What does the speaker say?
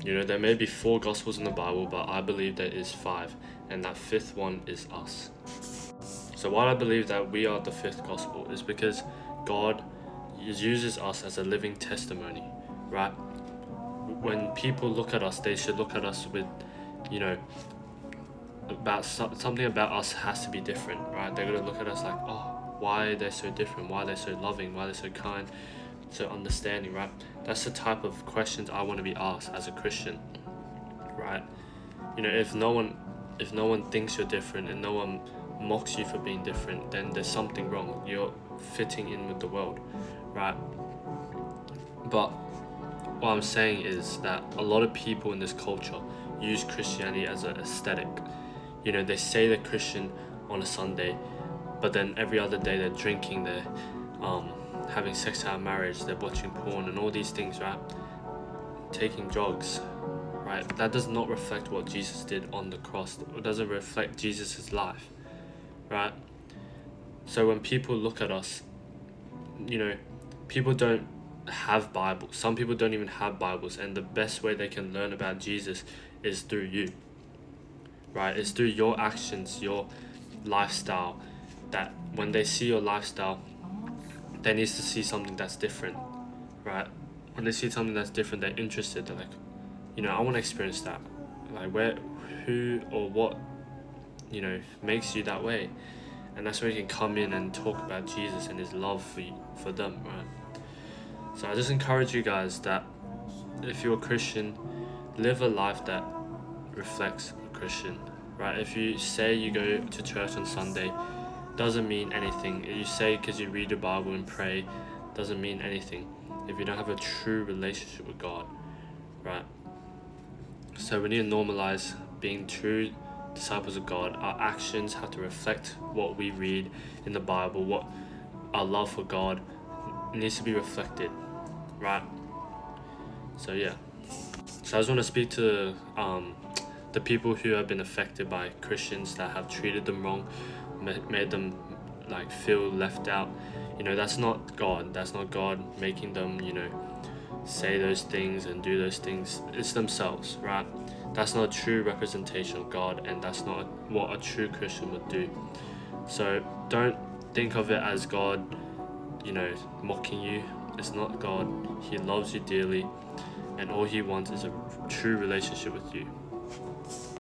There may be four gospels in the Bible, but I believe there is five, and that fifth one is us. So why I believe that we are the fifth gospel is because God uses us as a living testimony, right? When people look at us, they should look at us with, you know, something about us has to be different, right? They're gonna look at us like, oh, why are they so different? Why are they so loving? Why are they so kind, so understanding, right? That's the type of questions I want to be asked as a Christian, right? If no one thinks you're different and no one mocks you for being different, then there's something wrong. You're fitting in with the world, right? But what I'm saying is that a lot of people in this culture use Christianity as an aesthetic. They say they're Christian on a Sunday, but then every other day they're drinking, they're having sex out of marriage, they're watching porn and all these things, right? Taking drugs, right? That does not reflect what Jesus did on the cross. It doesn't reflect Jesus' life, right? So when people look at us, people don't have Bibles. Some people don't even have Bibles, and the best way they can learn about Jesus is through you, right? It's through your actions, your lifestyle, that when they see your lifestyle, they need to see something that's different, right? When they see something that's different, they're interested. They're like, I want to experience that. Like, who or what, makes you that way? And that's where you can come in and talk about Jesus and his love for them, right? So I just encourage you guys that if you're a Christian, live a life that reflects a Christian, right? If you say you go to church on Sunday, doesn't mean anything. You say because you read the Bible and pray, doesn't mean anything if you don't have a true relationship with God, right? So we need to normalize being true disciples of God. Our actions have to reflect what we read in the Bible, what our love for God needs to be reflected, right? So yeah. So I just want to speak to the people who have been affected by Christians that have treated them wrong, made them feel left out. That's not God. That's not God making them, say those things and do those things. It's themselves, right? That's not a true representation of God, and that's not what a true Christian would do. So don't think of it as God, mocking you. It's not God. He loves you dearly, and all he wants is a true relationship with you.